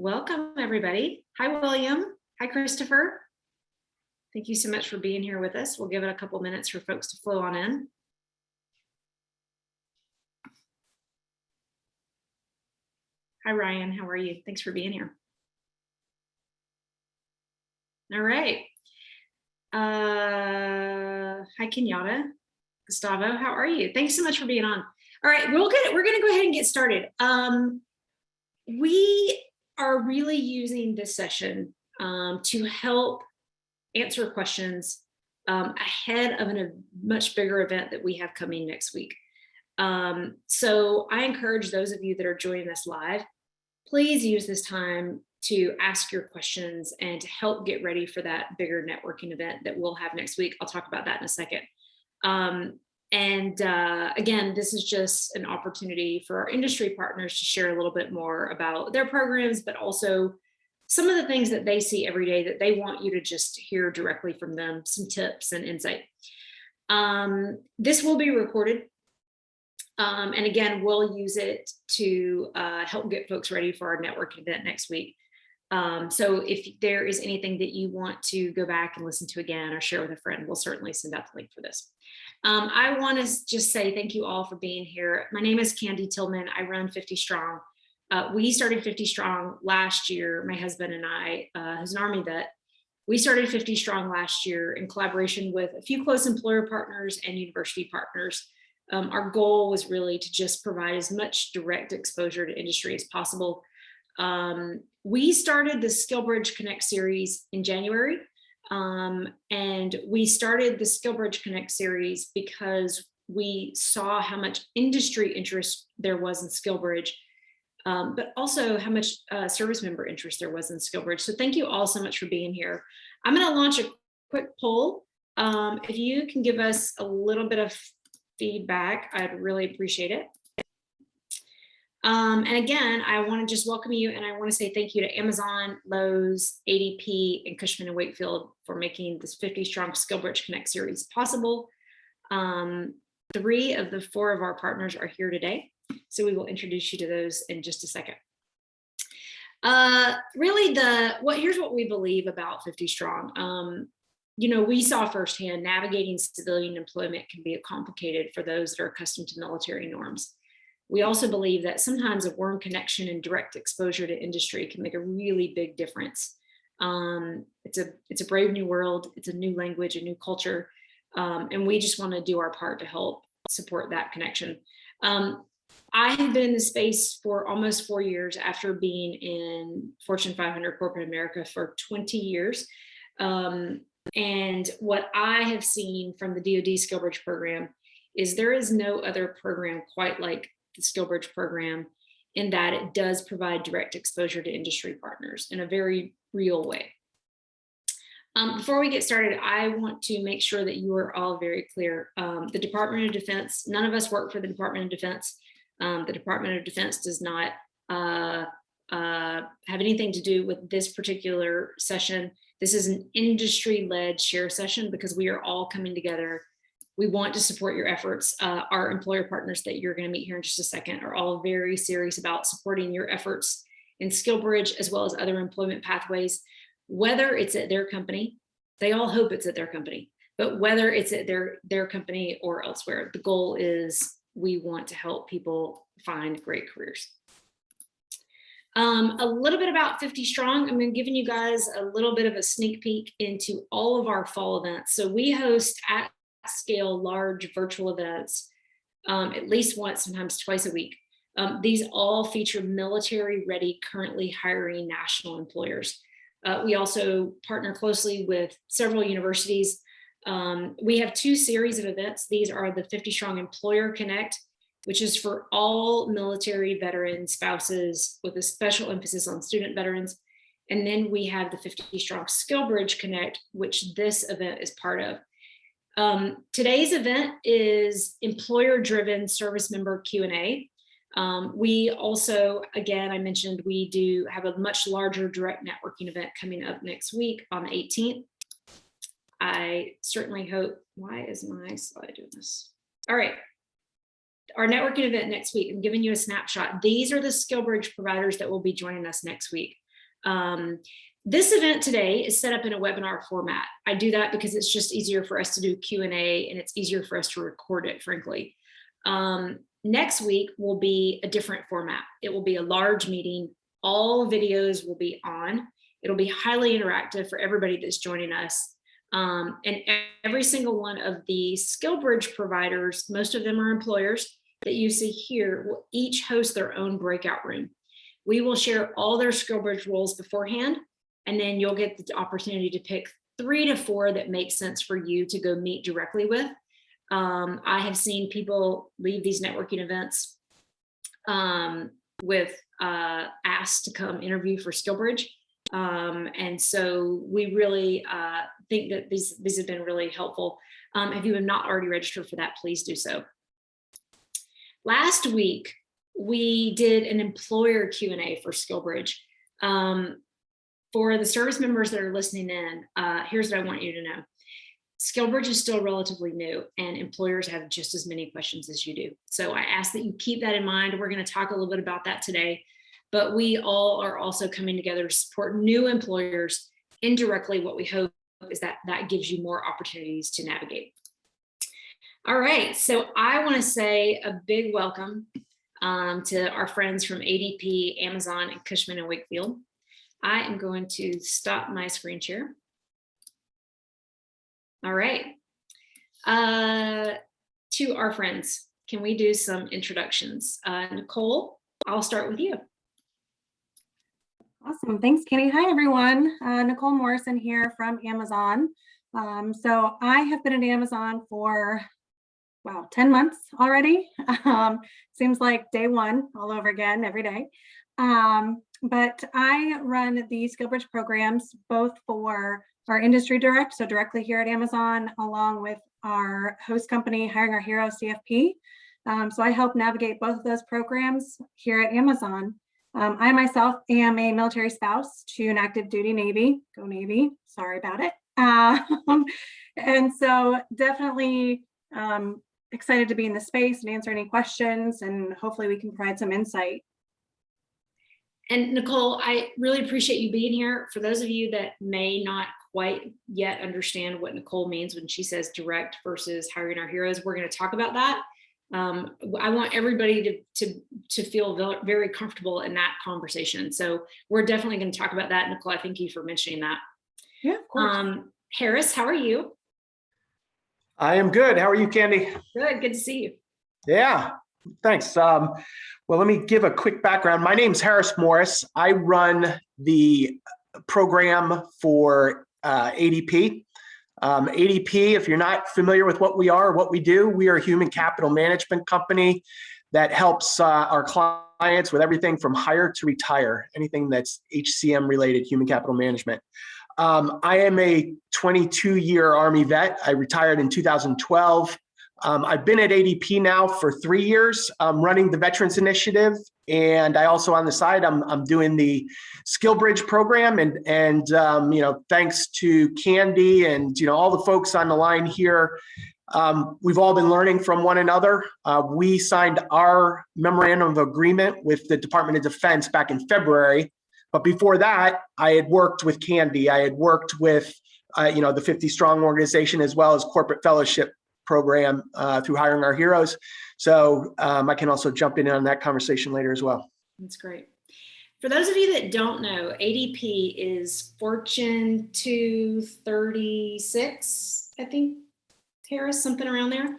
Welcome, everybody. Hi, William. Hi, Christopher. Thank you so much for being here with us. We'll give it a couple minutes for folks to flow on in. Hi, Ryan. How are you? Thanks for being here. All right. Hi, Kenyatta. Gustavo, how are you? Thanks so much for being on. All right, we're going to go ahead and get started. We are really using this session to help answer questions ahead of a much bigger event that we have coming next week. So I encourage those of you that are joining us live, please use this time to ask your questions and to help get ready for that bigger networking event that we'll have next week. I'll talk about that in a second. Again, this is just an opportunity for our industry partners to share a little bit more about their programs, but also some of the things that they see every day that they want you to just hear directly from them, some tips and insight. This will be recorded. And again, we'll use it to help get folks ready for our networking event next week. So if there is anything that you want to go back and listen to again or share with a friend, we'll certainly send out the link for this. I want to just say thank you all for being here. My name is Candy Tillman. I run 50 Strong. We started 50 Strong last year. My husband and I, who's an Army vet, we started 50 Strong last year in collaboration with a few close employer partners and university partners. Our goal was really to just provide as much direct exposure to industry as possible. We started the SkillBridgeConnect series in January. And we started the SkillBridgeConnect series because we saw how much industry interest there was in SkillBridge, but also how much service member interest there was in SkillBridge. So thank you all so much for being here. I'm going to launch a quick poll. If you can give us a little bit of feedback, I'd really appreciate it. And again, I want to just welcome you, and I want to say thank you to Amazon, Lowe's, ADP, and Cushman and Wakefield for making this 50 Strong SkillBridgeConnect series possible. 3 of the 4 of our partners are here today, so we will introduce you to those in just a second. Here's what we believe about 50 Strong. We saw firsthand navigating civilian employment can be complicated for those that are accustomed to military norms. We also believe that sometimes a warm connection and direct exposure to industry can make a really big difference. It's a brave new world. It's a new language, a new culture. And we just want to do our part to help support that connection. I have been in this space for almost 4 years after being in Fortune 500 corporate America for 20 years. And what I have seen from the DoD SkillBridge program is there is no other program quite like the SkillBridge program in that it does provide direct exposure to industry partners in a very real way. Before we get started, I want to make sure that you are all very clear. The Department of Defense, none of us work for the Department of Defense. The Department of Defense does not have anything to do with this particular session. This is an industry-led share session because we are all coming together. We want to support your efforts. Our employer partners that you're going to meet here in just a second are all very serious about supporting your efforts in SkillBridge as well as other employment pathways, whether it's at their company. They all hope it's at their company, but whether it's at their company or elsewhere, the goal is we want to help people find great careers. A little bit about 50 Strong. I'm giving you guys a little bit of a sneak peek into all of our fall events. So we host at scale large virtual events at least once, sometimes twice a week. These all feature military ready, currently hiring national employers. We also partner closely with several universities. We have 2 series of events. These are the 50 Strong Employer Connect, which is for all military veteran spouses with a special emphasis on student veterans. And then we have the 50 Strong SkillBridge Connect, which this event is part of. Today's event is employer-driven service member Q&A. We also, again, I mentioned we do have a much larger direct networking event coming up next week on the 18th. I certainly hope, why is my slide doing this? All right. Our networking event next week, I'm giving you a snapshot. These are the SkillBridge providers that will be joining us next week. This event today is set up in a webinar format. I do that because it's just easier for us to do Q&A, and it's easier for us to record it, frankly. Next week will be a different format. It will be a large meeting. All videos will be on. It'll be highly interactive for everybody that's joining us. And every single one of the SkillBridge providers, most of them are employers that you see here, will each host their own breakout room. We will share all their SkillBridge roles beforehand, and then you'll get the opportunity to pick 3 to 4 that make sense for you to go meet directly with. I have seen people leave these networking events with asked to come interview for SkillBridge. And so we really think that these have been really helpful. If you have not already registered for that, please do so. Last week, we did an employer Q&A for SkillBridge. For the service members that are listening in, here's what I want you to know. SkillBridge is still relatively new, and employers have just as many questions as you do. So I ask that you keep that in mind. We're going to talk a little bit about that today, but we all are also coming together to support new employers indirectly. What we hope is that that gives you more opportunities to navigate. All right, so I want to say a big welcome to our friends from ADP, Amazon, and Cushman and Wakefield. I am going to stop my screen share. All right. To our friends, can we do some introductions? Nicole, I'll start with you. Awesome. Thanks, Kenny. Hi, everyone. Nicole Morrison here from Amazon. So I have been at Amazon for, wow, 10 months already. Seems like day one all over again every day. But I run the SkillBridge programs both for our industry direct, so directly here at Amazon, along with our host company, Hiring Our Heroes, CFP. So I help navigate both of those programs here at Amazon. I myself am a military spouse to an active duty Navy. Go Navy, sorry about it. And so definitely excited to be in the space and answer any questions, and hopefully we can provide some insight. And Nicole, I really appreciate you being here. For those of you that may not quite yet understand what Nicole means when she says direct versus hiring our heroes, we're going to talk about that. I want everybody to feel very comfortable in that conversation. So we're definitely going to talk about that. Nicole, I thank you for mentioning that. Yeah, of course. Harris, how are you? I am good. How are you, Candy? Good to see you. Yeah, thanks. Well, let me give a quick background. My name's Harris Morris. I run the program for ADP. ADP, if you're not familiar with what we are, what we do, we are a human capital management company that helps our clients with everything from hire to retire, anything that's HCM related, human capital management. I am a 22-year Army vet. I retired in 2012. I've been at ADP now for 3 years, running the Veterans Initiative, and I also on the side I'm doing the SkillBridge program, and you know, thanks to Candy and all the folks on the line here, we've all been learning from one another. We signed our memorandum of agreement with the Department of Defense back in February, but before that, I had worked with Candy. I had worked with the 50 Strong organization as well as corporate fellowship program through Hiring Our Heroes. So I can also jump in on that conversation later as well. That's great. For those of you that don't know, ADP is Fortune 236, I think, Harris, something around there.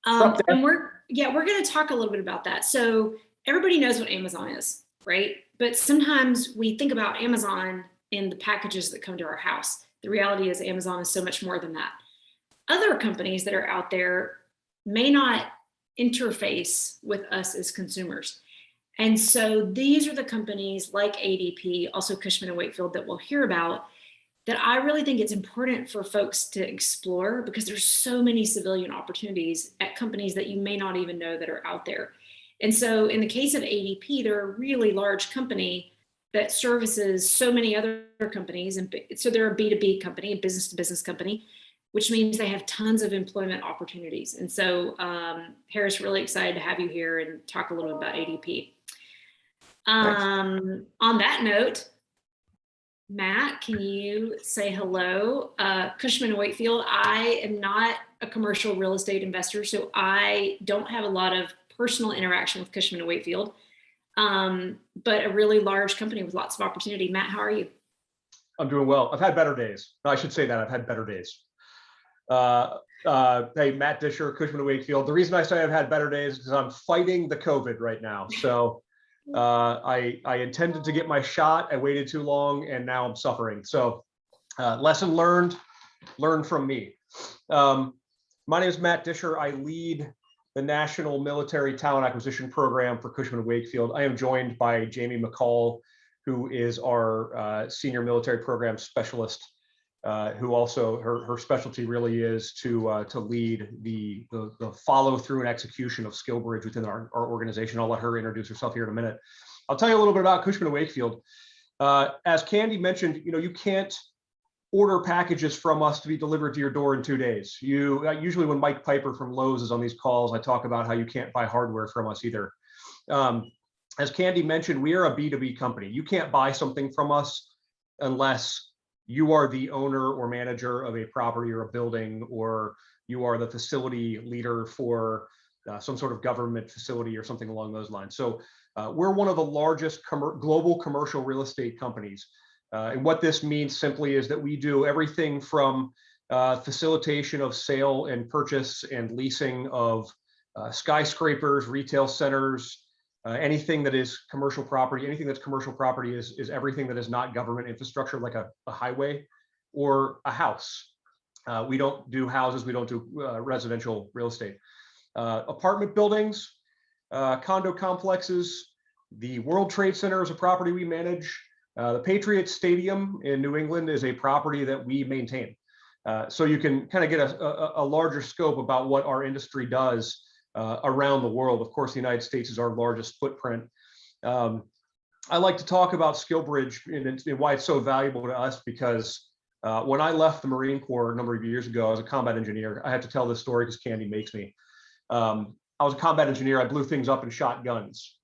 And we're going to talk a little bit about that. So everybody knows what Amazon is, right? But sometimes we think about Amazon in the packages that come to our house. The reality is Amazon is so much more than that. Other companies that are out there may not interface with us as consumers. And so these are the companies like ADP, also Cushman and Wakefield, that we'll hear about, that I really think it's important for folks to explore, because there's so many civilian opportunities at companies that you may not even know that are out there. And so in the case of ADP, they're a really large company that services so many other companies. And so they're a B2B company, a business to business company, which means they have tons of employment opportunities. And so Harris, really excited to have you here and talk a little bit about ADP. On that note, Matt, can you say hello? Cushman and Wakefield, I am not a commercial real estate investor, so I don't have a lot of personal interaction with Cushman and Wakefield, but a really large company with lots of opportunity. Matt, how are you? I'm doing well. I've had better days. No, I should say that I've had better days. Hey, Matt Disher, Cushman and Wakefield. The reason I say I've had better days is because I'm fighting the COVID right now. So I intended to get my shot. I waited too long and now I'm suffering. So lesson learned, learn from me. My name is Matt Disher. I lead the National Military Talent Acquisition Program for Cushman and Wakefield. I am joined by Jamie McCall, who is our Senior Military Program Specialist, who also, her specialty really is to lead the follow through and execution of SkillBridge within our organization. I'll let her introduce herself here in a minute. I'll tell you a little bit about Cushman and Wakefield. As Candy mentioned, you can't order packages from us to be delivered to your door in 2 days. Usually when Mike Piper from Lowe's is on these calls, I talk about how you can't buy hardware from us either. As Candy mentioned, we are a B2B company. You can't buy something from us unless you are the owner or manager of a property or a building, or you are the facility leader for some sort of government facility or something along those lines. So we're one of the largest global commercial real estate companies. And what this means simply is that we do everything from facilitation of sale and purchase and leasing of skyscrapers, retail centers, anything that is commercial property. Anything that's commercial property is everything that is not government infrastructure, like a highway or a house. We don't do houses. We don't do residential real estate. Apartment buildings, condo complexes. The World Trade Center is a property we manage. The Patriots Stadium in New England is a property that we maintain. So you can kind of get a larger scope about what our industry does around the world. Of course, the United States is our largest footprint. I like to talk about SkillBridge and why it's so valuable to us, because when I left the Marine Corps a number of years ago, I was a combat engineer. I have to tell this story because Candy makes me. I was a combat engineer. I blew things up and shot guns.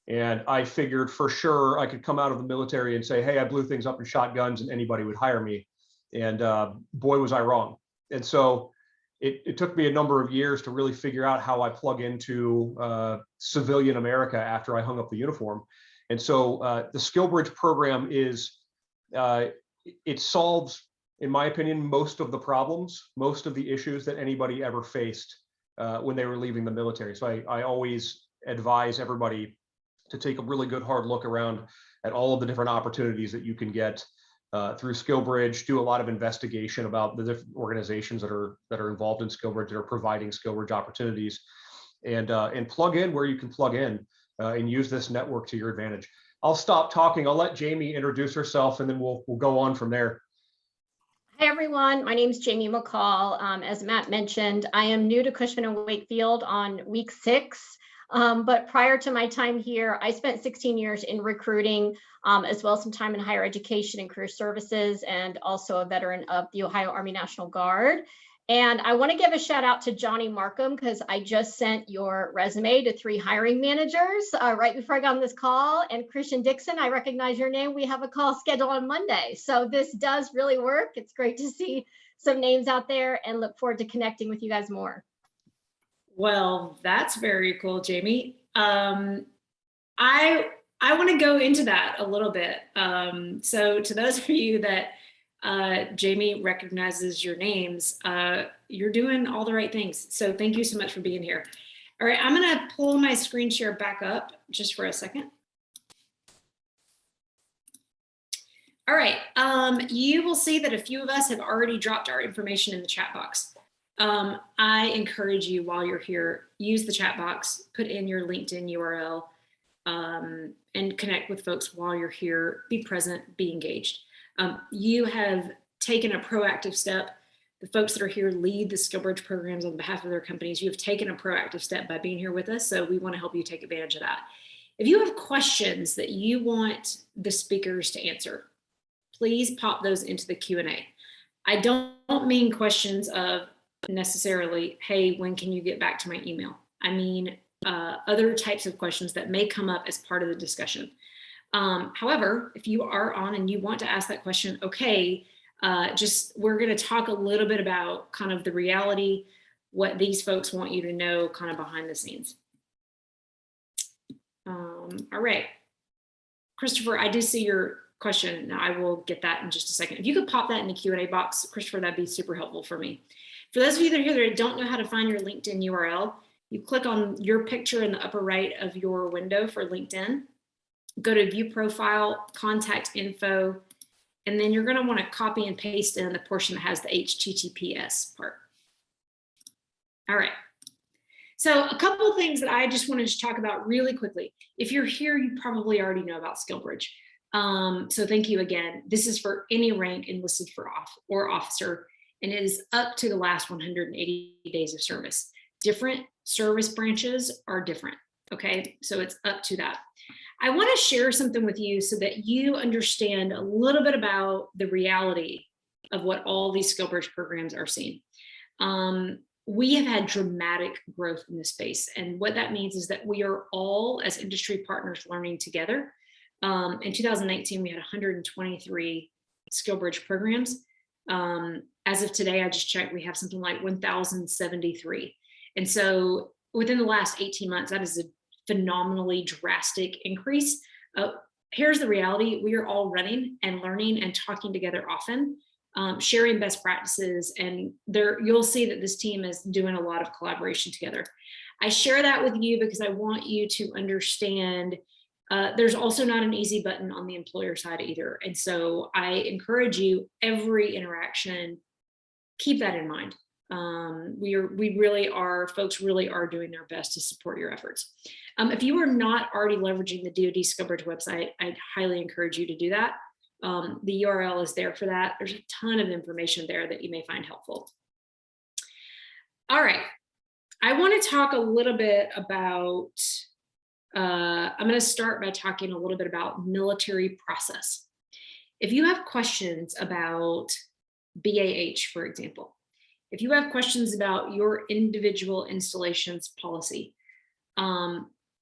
And I figured for sure I could come out of the military and say, hey, I blew things up and shot guns, and anybody would hire me. And boy, was I wrong. And so it took me a number of years to really figure out how I plug into civilian America after I hung up the uniform. And so the SkillBridge program it solves, in my opinion, most of the problems, most of the issues that anybody ever faced when they were leaving the military. So I always advise everybody to take a really good hard look around at all of the different opportunities that you can get through SkillBridge. Do a lot of investigation about the different organizations that are involved in SkillBridge, that are providing SkillBridge opportunities, and plug in where you can plug in and use this network to your advantage. I'll stop talking. I'll let Jamie introduce herself, and then we'll go on from there. Hi, everyone. My name is Jamie McCall. As Matt mentioned, I am new to Cushman and Wakefield on week 6. But prior to my time here, I spent 16 years in recruiting, as well as some time in higher education and career services, and also a veteran of the Ohio Army National Guard. And I want to give a shout out to Johnny Markham, because I just sent your resume to 3 hiring managers right before I got on this call. And Christian Dixon, I recognize your name. We have a call scheduled on Monday. So this does really work. It's great to see some names out there, and look forward to connecting with you guys more. Well, that's very cool, Jamie. I want to go into that a little bit. So to those of you that Jamie recognizes your names, you're doing all the right things. So thank you so much for being here. All right, I'm going to pull my screen share back up just for a second. All right, you will see that a few of us have already dropped our information in the chat box. I encourage you, while you're here, use the chat box, put in your LinkedIn URL, and connect with folks while you're here. Be present, be engaged. You have taken a proactive step. The folks that are here lead the SkillBridge programs on behalf of their companies. You have taken a proactive step by being here with us, so we want to help you take advantage of that. If you have questions that you want the speakers to answer, please pop those into the Q&A. I don't mean questions of necessarily, hey, when can you get back to my email? I mean other types of questions that may come up as part of the discussion. However, if you are on and you want to ask that question, okay, we're going to talk a little bit about kind of the reality, what these folks want you to know kind of behind the scenes. All right, Christopher, I do see your question. Now I will get that in just a second. If you could pop that in the Q&A box, Christopher, that'd be super helpful for me. For those of you that are here that don't know how to find your LinkedIn URL, you click on your picture in the upper right of your window for LinkedIn, go to view profile, contact info, and then you're going to want to copy and paste in the portion that has the HTTPS part. All right. So a couple of things that I just wanted to talk about really quickly. If you're here, you probably already know about SkillBridge. So thank you again. This is for any rank enlisted for officer, and it is up to the last 180 days of service. Different service branches are different. Okay, so it's up to that. I want to share something with you so that you understand a little bit about the reality of what all these SkillBridge programs are seeing. We have had dramatic growth in this space. And what that means is that we are all, as industry partners, learning together. In 2019, we had 123 SkillBridge programs. As of today, I just checked, we have something like 1,073. And so within the last 18 months, that is a phenomenally drastic increase. Here's the reality. We are all running and learning and talking together often, sharing best practices, and you'll see that this team is doing a lot of collaboration together. I share that with you because I want you to understand there's also not an easy button on the employer side either. And so I encourage you, every interaction, keep that in mind. Folks really are doing their best to support your efforts. If you are not already leveraging the DoD SkillBridge website, I'd highly encourage you to do that. The URL is there for that. There's a ton of information there that you may find helpful. All right, I want to talk a little bit about, I'm going to start by talking a little bit about military process. If you have questions about BAH, for example, if you have questions about your individual installations policy,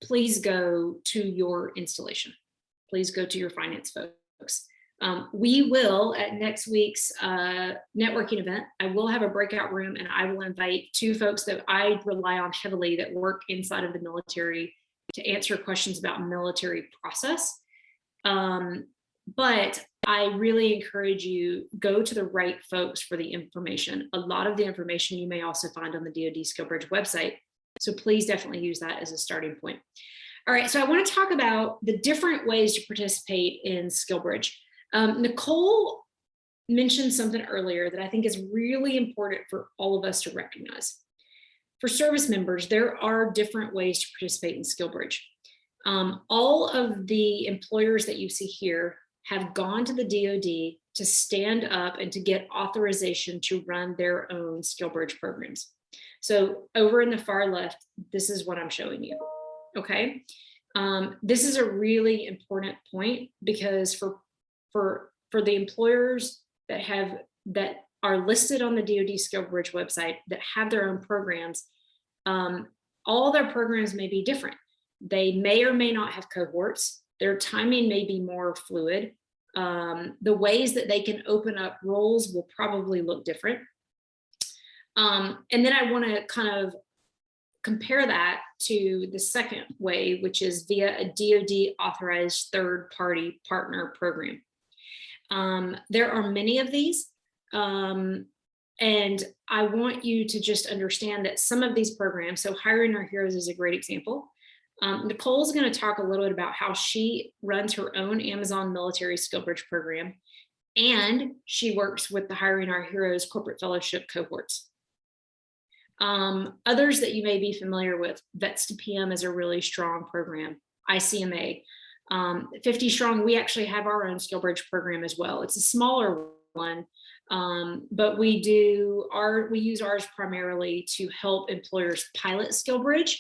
please go to your installation. Please go to your finance folks. We will, at next week's networking event, I will have a breakout room, and I will invite two folks that I rely on heavily that work inside of the military to answer questions about military process. But I really encourage you, go to the right folks for the information. A lot of the information you may also find on the DoD SkillBridge website. So please definitely use that as a starting point. All right, so I want to talk about the different ways to participate in SkillBridge. Nicole mentioned something earlier that I think is really important for all of us to recognize. For service members, there are different ways to participate in SkillBridge. All of the employers that you see here have gone to the DoD to stand up and to get authorization to run their own SkillBridge programs. So over in the far left, this is what I'm showing you, okay? This is a really important point because for the employers that are listed on the DoD SkillBridge website that have their own programs, all their programs may be different. They may or may not have cohorts. Their timing may be more fluid. The ways that they can open up roles will probably look different. And then I want to kind of compare that to the second way, which is via a DoD authorized third-party partner program. There are many of these, and I want you to just understand that some of these programs, so Hiring Our Heroes is a great example. Nicole's going to talk a little bit about how she runs her own Amazon military SkillBridge program, and she works with the Hiring Our Heroes corporate fellowship cohorts. Others that you may be familiar with, Vets to PM is a really strong program. ICMA, 50 strong, we actually have our own SkillBridge program as well. It's a smaller one, but we use ours primarily to help employers pilot SkillBridge.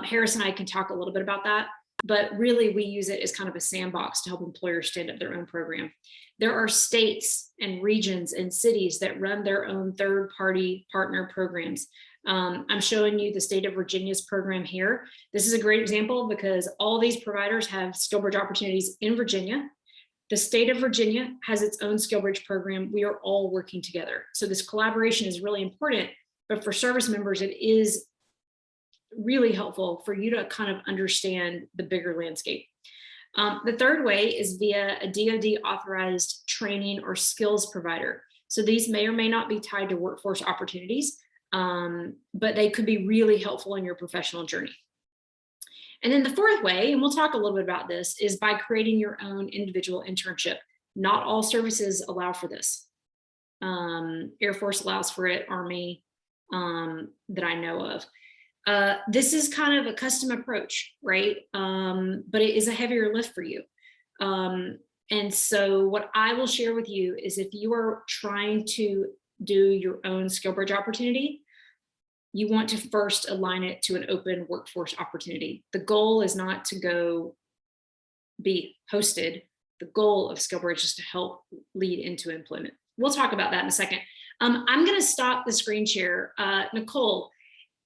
Harris and I can talk a little bit about that. but really we use it as kind of a sandbox to help employers stand up their own program. There are states and regions and cities that run their own third-party partner programs. I'm showing you the state of Virginia's program here. This is a great example because all these providers have SkillBridge opportunities in Virginia. The state of Virginia has its own SkillBridge program. We are all working together. So this collaboration is really important, but for service members, it is really helpful for you to kind of understand the bigger landscape. The third way is via a DoD authorized training or skills provider. So these may or may not be tied to workforce opportunities, but they could be really helpful in your professional journey. And then the fourth way, and we'll talk a little bit about this, is by creating your own individual internship. Not all services allow for this. Air Force allows for it, Army, that I know of. This is kind of a custom approach, right? But it is a heavier lift for you. And so what I will share with you is if you are trying to do your own SkillBridge opportunity, you want to first align it to an open workforce opportunity. The goal is not to go be hosted. The goal of SkillBridge is to help lead into employment. We'll talk about that in a second. I'm going to stop the screen share. Nicole,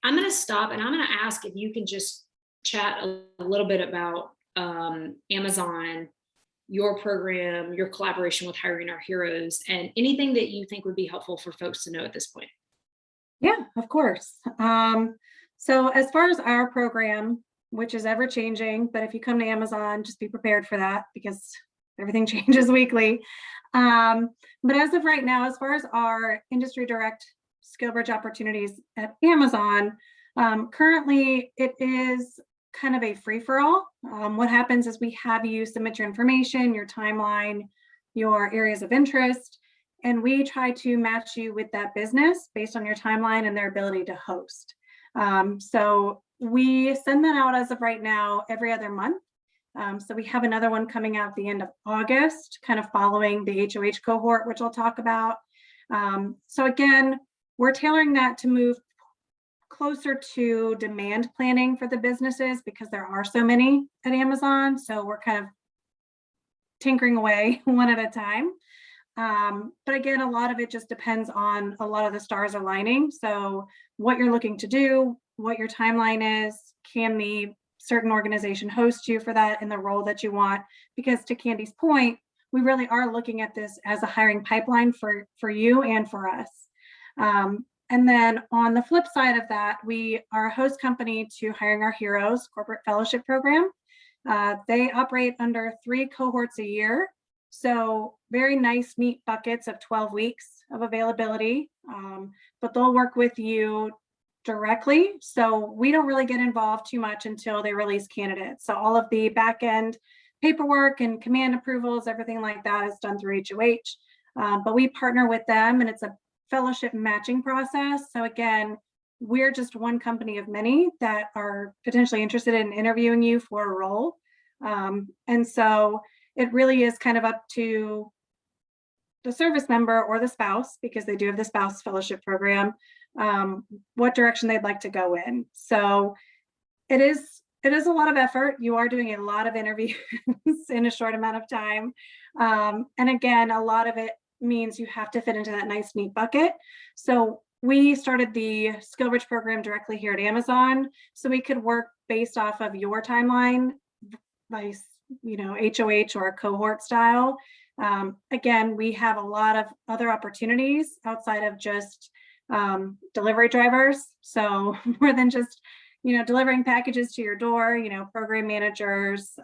I'm going to stop and I'm going to ask if you can just chat a little bit about Amazon, your program, your collaboration with Hiring Our Heroes, and anything that you think would be helpful for folks to know at this point. Yeah, of course. So as far as our program, which is ever changing, but if you come to Amazon, just be prepared for that because everything changes weekly. But as of right now, as far as our industry direct SkillBridge opportunities at Amazon, currently it is kind of a free-for-all. What happens is we have you submit your information, your timeline, your areas of interest, and we try to match you with that business based on your timeline and their ability to host. So we send that out as of right now every other month. So we have another one coming out at the end of August, kind of following the HOH cohort, which I'll talk about. So again, we're tailoring that to move closer to demand planning for the businesses because there are so many at Amazon. So we're kind of tinkering away one at a time. But again, a lot of it just depends on a lot of the stars aligning. So what you're looking to do, what your timeline is, can the certain organization host you for that in the role that you want? Because to Candy's point, we really are looking at this as a hiring pipeline for you and for us. And then on the flip side of that, we are a host company to Hiring Our Heroes corporate fellowship program. They operate under 3 cohorts a year. So very nice, neat buckets of 12 weeks of availability, but they'll work with you directly. So we don't really get involved too much until they release candidates. So all of the back end paperwork and command approvals, everything like that is done through HOH. But we partner with them and it's a fellowship matching process. So again, we're just one company of many that are potentially interested in interviewing you for a role. And so it really is kind of up to the service member or the spouse, because they do have the spouse fellowship program, what direction they'd like to go in. So it is a lot of effort. You are doing a lot of interviews in a short amount of time. And again, a lot of it means you have to fit into that nice, neat bucket. So we started the SkillBridge program directly here at Amazon, so we could work based off of your timeline by HOH or a cohort style. Again, we have a lot of other opportunities outside of just delivery drivers. So more than just, delivering packages to your door, program managers,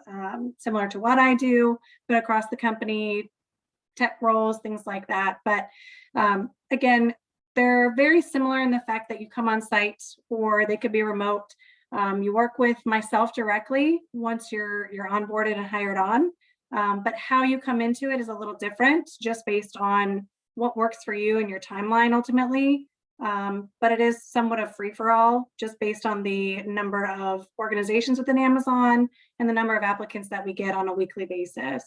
similar to what I do, but across the company, tech roles, things like that. But again, they're very similar in the fact that you come on site or they could be remote. You work with myself directly once you're onboarded and hired on, but how you come into it is a little different just based on what works for you and your timeline ultimately. But it is somewhat of free-for-all just based on the number of organizations within Amazon and the number of applicants that we get on a weekly basis.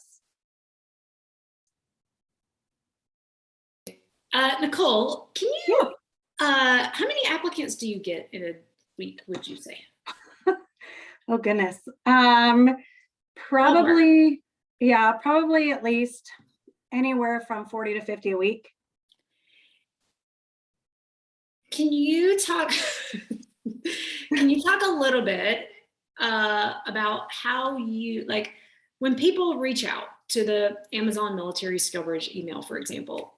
Nicole, can you, how many applicants do you get in a week, would you say? Oh, goodness. Probably, yeah, probably at least anywhere from 40 to 50 a week. Can you talk a little bit about how you, like, when people reach out to the Amazon Military SkillBridge email, for example,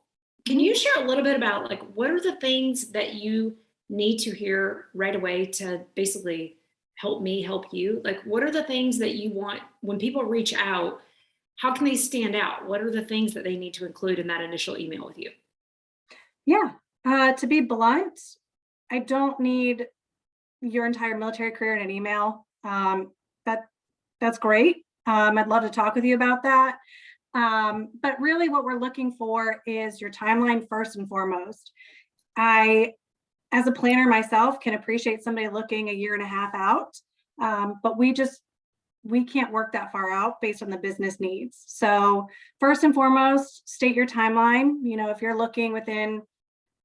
can you share a little bit about, like, what are the things that you need to hear right away to basically help me help you? Like, what are the things that you want when people reach out? How can they stand out? What are the things that they need to include in that initial email with you? Yeah. To be blunt, I don't need your entire military career in an email. That's great. I'd love to talk with you about that. But really what we're looking for is your timeline first and foremost. I, as a planner myself, can appreciate somebody looking a year and a half out, but we can't work that far out based on the business needs. So first and foremost, state your timeline. You know, if you're looking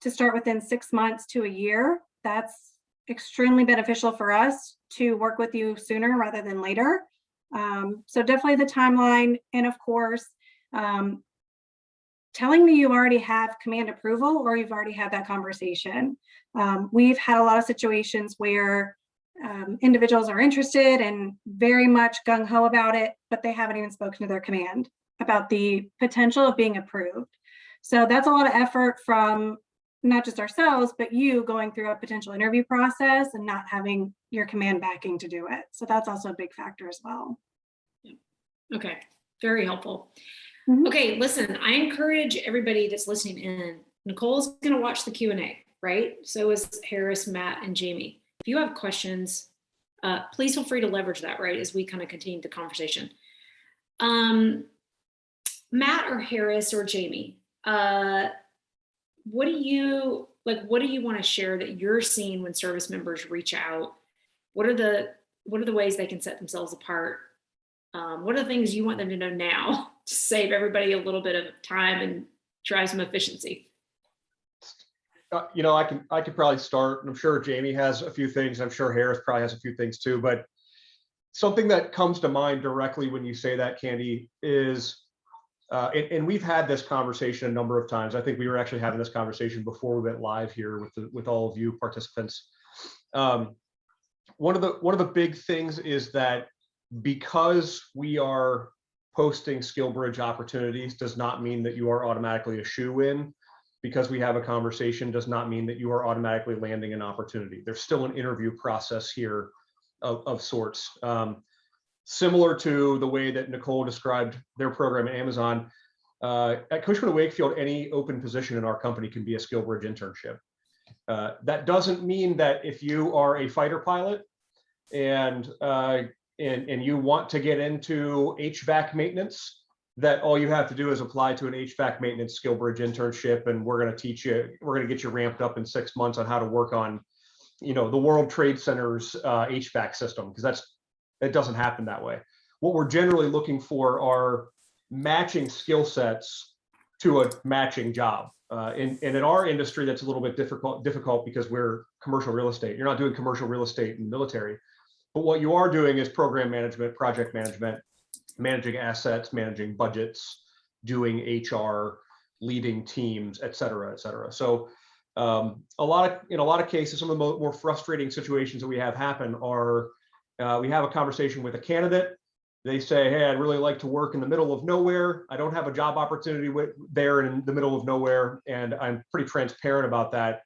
to start within 6 months to a year, that's extremely beneficial for us to work with you sooner rather than later. So definitely the timeline. And of course, telling me you already have command approval or you've already had that conversation. We've had a lot of situations where individuals are interested and very much gung-ho about it, but they haven't even spoken to their command about the potential of being approved. So that's a lot of effort from not just ourselves, but you going through a potential interview process and not having your command backing to do it. So that's also a big factor as well. Okay, very helpful. Mhm. Okay, listen, I encourage everybody that's listening in. Nicole's going to watch the Q&A, right? So is Harris, Matt, and Jamie. If you have questions, please feel free to leverage that, right, as we kind of continue the conversation. Matt or Harris or Jamie, what do you want to share that you're seeing when service members reach out? What are the ways they can set themselves apart? What are the things you want them to know now to save everybody a little bit of time and drive some efficiency? You know, I could probably start, and I'm sure Jamie has a few things. I'm sure Harris probably has a few things too. But something that comes to mind directly when you say that, Candy, is, and we've had this conversation a number of times. I think we were actually having this conversation before we went live here with all of you participants. One of the big things is that because we are posting SkillBridge opportunities does not mean that you are automatically a shoe-in. Because we have a conversation does not mean that you are automatically landing an opportunity. There's still an interview process here of sorts. Similar to the way that Nicole described their program at Amazon, at Cushman & Wakefield, any open position in our company can be a SkillBridge internship. That doesn't mean that if you are a fighter pilot and you want to get into HVAC maintenance, that all you have to do is apply to an HVAC maintenance SkillBridge internship, and we're going to teach you, we're going to get you ramped up in 6 months on how to work on, you know, the World Trade Center's HVAC system, because it doesn't happen that way. What we're generally looking for are matching skill sets to a matching job. And in our industry, that's a little bit difficult because we're commercial real estate. You're not doing commercial real estate in the military, but what you are doing is program management, project management, managing assets, managing budgets, doing HR, leading teams, et cetera, et cetera. So in a lot of cases, some of the more frustrating situations that we have happen are we have a conversation with a candidate. They say, hey, I'd really like to work in the middle of nowhere. I don't have a job opportunity there in the middle of nowhere. And I'm pretty transparent about that.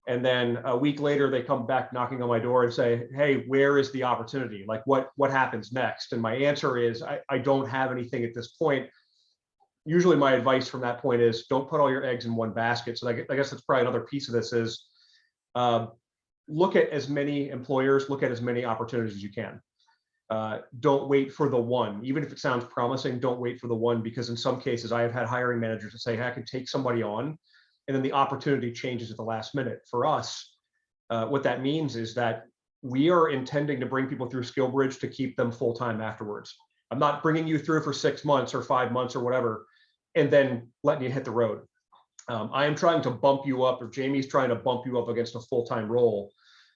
And then a week later, they come back knocking on my door and say, hey, where is the opportunity? Like, what happens next? And my answer is, I don't have anything at this point. Usually my advice from that point is don't put all your eggs in one basket. So I guess that's probably another piece of this is look at as many employers, look at as many opportunities as you can. Don't wait for the one. Even if it sounds promising, don't wait for the one, because in some cases I have had hiring managers to say, hey, I can take somebody on, and then the opportunity changes at the last minute. For us, what that means is that we are intending to bring people through SkillBridge to keep them full-time afterwards. I'm not bringing you through for 6 months or 5 months or whatever, and then letting you hit the road. I am trying to bump you up, or Jamie's trying to bump you up against a full-time role.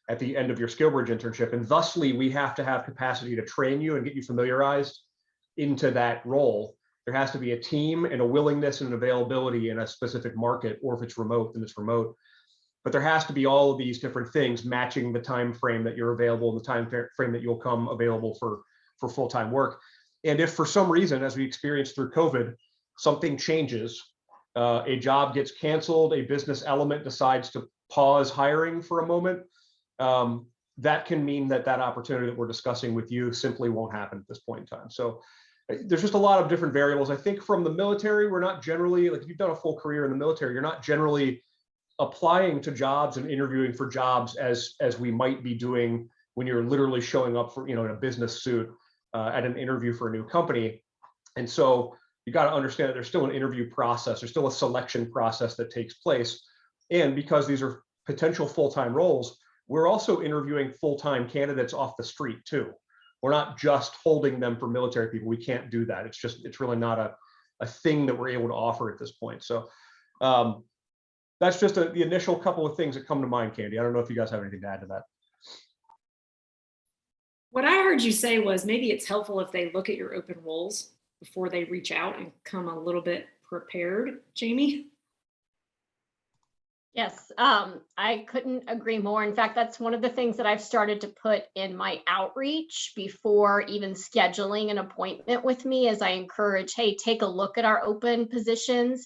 at the end of your SkillBridge internship. And thusly, we have to have capacity to train you and get you familiarized into that role. There has to be a team and a willingness and an availability in a specific market, or if it's remote, then it's remote. But there has to be all of these different things matching the time frame that you're available, and the time frame that you'll come available for full-time work. And if for some reason, as we experienced through COVID, something changes, a job gets canceled, a business element decides to pause hiring for a moment, that can mean that that opportunity that we're discussing with you simply won't happen at this point in time. So there's just a lot of different variables. I think from the military, we're not generally, like if you've done a full career in the military, you're not generally applying to jobs and interviewing for jobs as we might be doing when you're literally showing up for, in a business suit at an interview for a new company. And so you got to understand that there's still an interview process, there's still a selection process that takes place. And because these are potential full-time roles, we're also interviewing full-time candidates off the street too. We're not just holding them for military people. We can't do that. It's really not a thing that we're able to offer at this point. So that's just the initial couple of things that come to mind, Candy. I don't know if you guys have anything to add to that. What I heard you say was maybe it's helpful if they look at your open roles before they reach out and come a little bit prepared, Jamie. Yes, I couldn't agree more. In fact, that's one of the things that I've started to put in my outreach before even scheduling an appointment with me, as I encourage, hey, take a look at our open positions,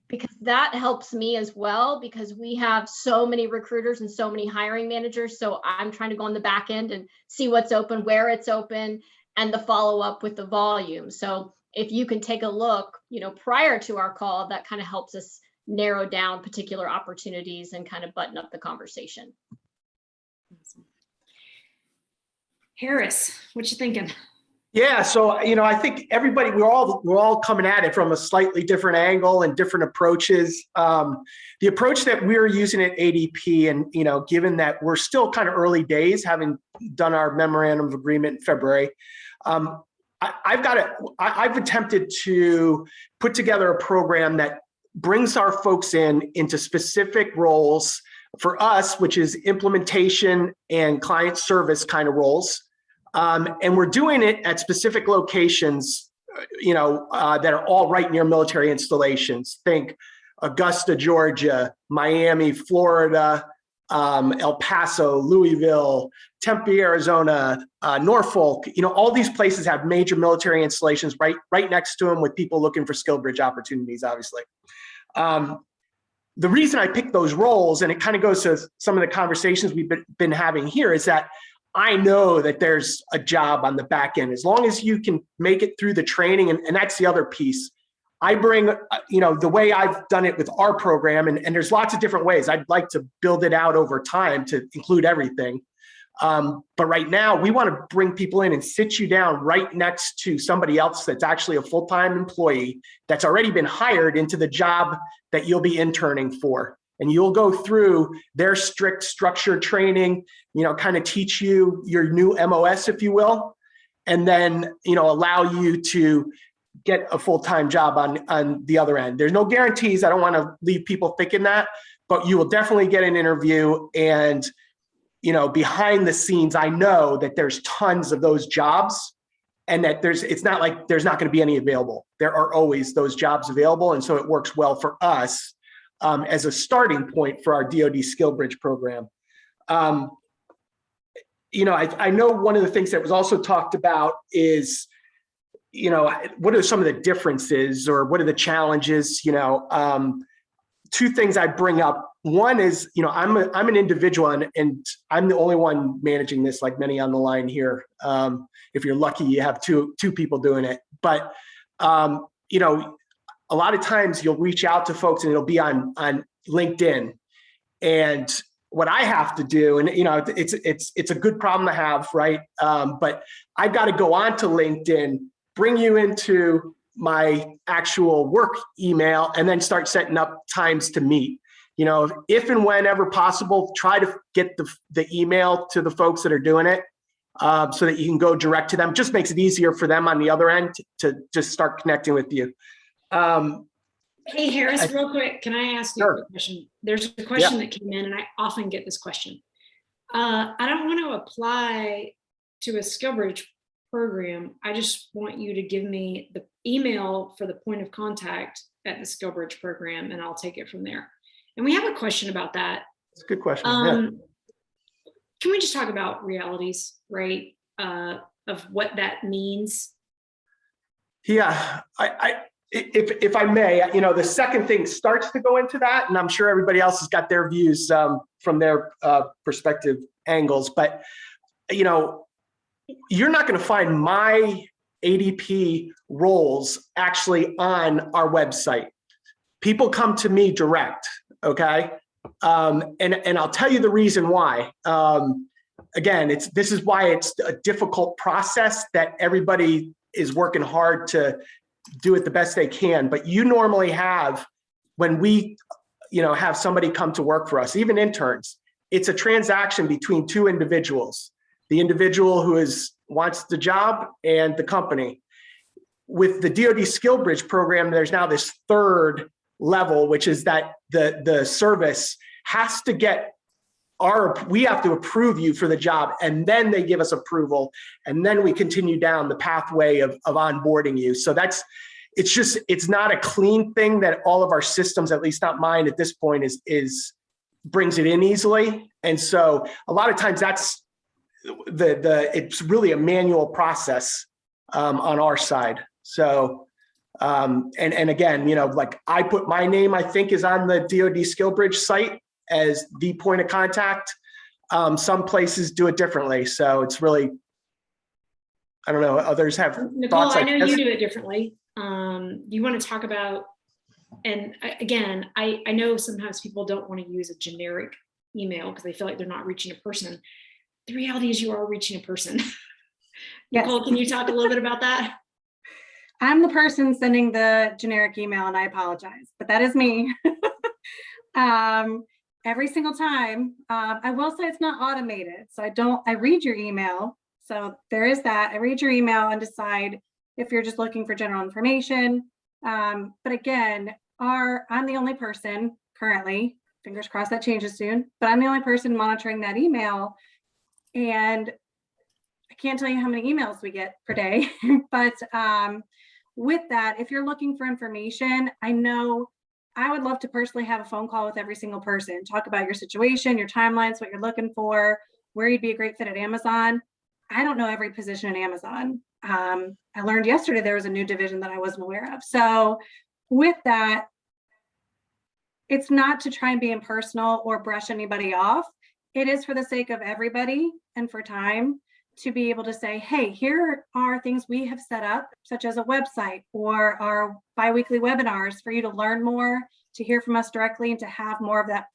because that helps me as well, because we have so many recruiters and so many hiring managers. So I'm trying to go on the back end and see what's open, where it's open, and the follow up with the volume. So if you can take a look, prior to our call, that kind of helps us narrow down particular opportunities and kind of button up the conversation. Awesome. Harris, what you thinking? Yeah, so I think everybody, we're all coming at it from a slightly different angle and different approaches. The approach that we're using at ADP, and given that we're still kind of early days, having done our memorandum of agreement in February, I've attempted to put together a program that brings our folks into specific roles for us, which is implementation and client service kind of roles. And we're doing it at specific locations, that are all right near military installations. Think Augusta, Georgia, Miami, Florida, El Paso, Louisville, Tempe, Arizona, Norfolk. All these places have major military installations right next to them, with people looking for SkillBridge opportunities, obviously. The reason I picked those roles, and it kind of goes to some of the conversations we've been having here, is that I know that there's a job on the back end, as long as you can make it through the training. And that's the other piece. I bring, the way I've done it with our program, and there's lots of different ways. I'd like to build it out over time to include everything. But right now, we want to bring people in and sit you down right next to somebody else that's actually a full-time employee that's already been hired into the job that you'll be interning for. And you'll go through their strict structured training, kind of teach you your new MOS, if you will, and then, allow you to get a full-time job on the other end. There's no guarantees. I don't want to leave people thinking that, but you will definitely get an interview. And behind the scenes, I know that there's tons of those jobs, and that it's not like there's not going to be any available. There are always those jobs available. And so it works well for us as a starting point for our DoD SkillBridge program. I know one of the things that was also talked about is, what are some of the differences, or what are the challenges? Two things I bring up. One is, I'm an individual, and I'm the only one managing this, like many on the line here. If you're lucky, you have two people doing it. But a lot of times you'll reach out to folks, and it'll be on LinkedIn. And what I have to do, and it's a good problem to have, right? But I've got to go onto LinkedIn, bring you into my actual work email, and then start setting up times to meet. If and whenever possible, try to get the email to the folks that are doing it, so that you can go direct to them. Just makes it easier for them on the other end to just start connecting with you. Hey, Harris, real quick, can I ask you a quick question? There's a question that came in, and I often get this question. I don't want to apply to a SkillBridge program. I just want you to give me the email for the point of contact at the SkillBridge program, and I'll take it from there. And we have a question about that. It's a good question. Yeah. Can we just talk about realities, right? Of what that means? Yeah, if I may, the second thing starts to go into that, and I'm sure everybody else has got their views from their perspective angles, but you're not going to find my ADP roles actually on our website. People come to me direct, okay? And I'll tell you the reason why. Again, this is why it's a difficult process that everybody is working hard to do it the best they can. But you normally have, when we have somebody come to work for us, even interns, it's a transaction between two individuals. The individual who wants the job and the company. With the DoD SkillBridge program, there's now this third level, which is that the service has to get we have to approve you for the job, and then they give us approval, and then we continue down the pathway of onboarding you. So it's not a clean thing that all of our systems, at least not mine at this point, is brings it in easily. And so a lot of times that's it's really a manual process on our side. So and again, like I put my name, I think, is on the DoD SkillBridge site as the point of contact. Some places do it differently. So it's really, I don't know, others have Nicole, thoughts. I know you do it differently. You want to talk about, and again, I know sometimes people don't want to use a generic email because they feel like they're not reaching a person. The reality is you are reaching a person. Yes. Nicole, can you talk a little bit about that? I'm the person sending the generic email, and I apologize, but that is me. Every single time. I will say it's not automated. So I read your email. So there is that. I read your email and decide if you're just looking for general information. But again, I'm the only person currently, fingers crossed that changes soon, but I'm the only person monitoring that email. And I can't tell you how many emails we get per day, but with that, if you're looking for information, I know I would love to personally have a phone call with every single person, talk about your situation, your timelines, what you're looking for, where you'd be a great fit at Amazon. I don't know every position at Amazon. I learned yesterday there was a new division that I wasn't aware of. So with that, it's not to try and be impersonal or brush anybody off. It is for the sake of everybody and for time to be able to say, hey, here are things we have set up, such as a website or our biweekly webinars for you to learn more, to hear from us directly, and to have more of that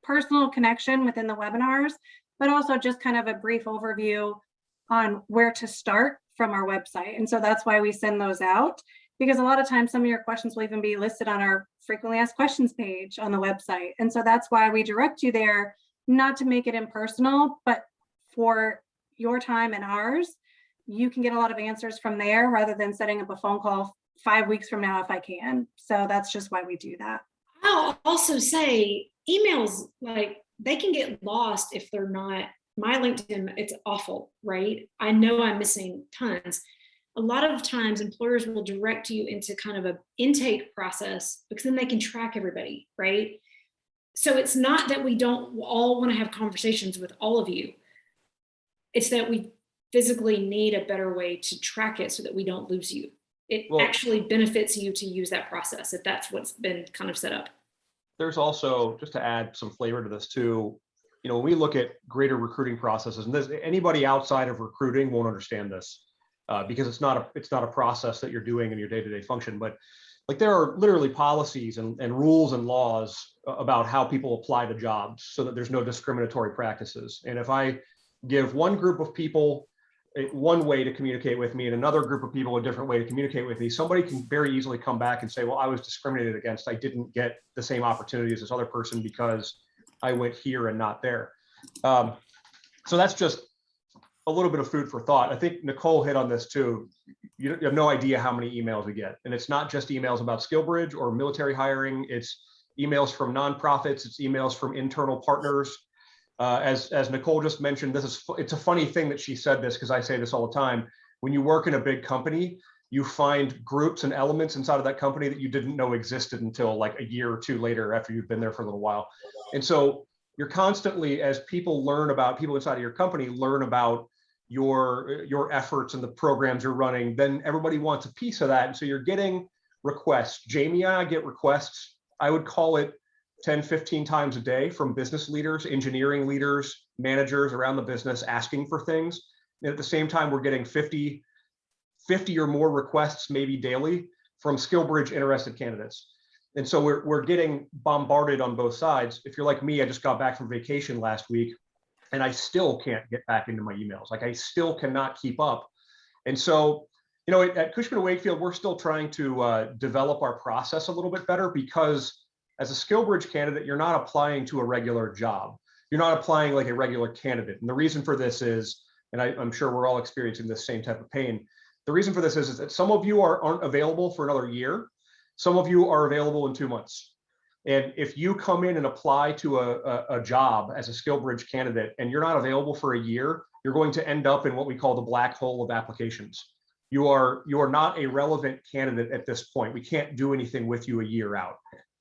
personal connection within the webinars, but also just kind of a brief overview on where to start from our website. And so that's why we send those out, because a lot of times some of your questions will even be listed on our frequently asked questions page on the website. And so that's why we direct you there, not to make it impersonal, but for your time and ours, you can get a lot of answers from there rather than setting up a phone call 5 weeks from now if I can. So that's just why we do that. I'll also say emails, like, they can get lost if they're not, my LinkedIn, it's awful, right? I know I'm missing tons. A lot of times employers will direct you into kind of an intake process because then they can track everybody, right? So it's not that we don't all want to have conversations with all of you. It's that we physically need a better way to track it so that we don't lose you. It actually benefits you to use that process if that's what's been kind of set up. There's also, just to add some flavor to this too, when we look at greater recruiting processes, and anybody outside of recruiting won't understand this because it's not a process that you're doing in your day-to-day function, but like there are literally policies and rules and laws about how people apply to jobs so that there's no discriminatory practices. And if I give one group of people one way to communicate with me and another group of people a different way to communicate with me, somebody can very easily come back and say, well, I was discriminated against. I didn't get the same opportunity as this other person because I went here and not there. So that's just a little bit of food for thought. I think Nicole hit on this too. You have no idea how many emails we get. And it's not just emails about SkillBridge or military hiring. It's emails from nonprofits. It's emails from internal partners. As Nicole just mentioned, it's a funny thing that she said this, because I say this all the time. When you work in a big company, you find groups and elements inside of that company that you didn't know existed until like a year or two later after you've been there for a little while. And so you're constantly, as people inside of your company learn about your efforts and the programs you're running, then everybody wants a piece of that. And so you're getting requests. Jamie and I get requests, I would call it 10, 15 times a day, from business leaders, engineering leaders, managers around the business asking for things. And at the same time, we're getting 50 or more requests, maybe daily, from SkillBridge interested candidates. And so we're getting bombarded on both sides. If you're like me, I just got back from vacation last week, and I still can't get back into my emails. Like, I still cannot keep up. And so, you know, at Cushman & Wakefield, we're still trying to develop our process a little bit better, because as a SkillBridge candidate, you're not applying to a regular job. You're not applying like a regular candidate. And the reason for this is, and I'm sure we're all experiencing this same type of pain. The reason for this is that some of you aren't available for another year. Some of you are available in 2 months. And if you come in and apply to a job as a SkillBridge candidate and you're not available for a year, you're going to end up in what we call the black hole of applications. You are not a relevant candidate at this point. We can't do anything with you a year out.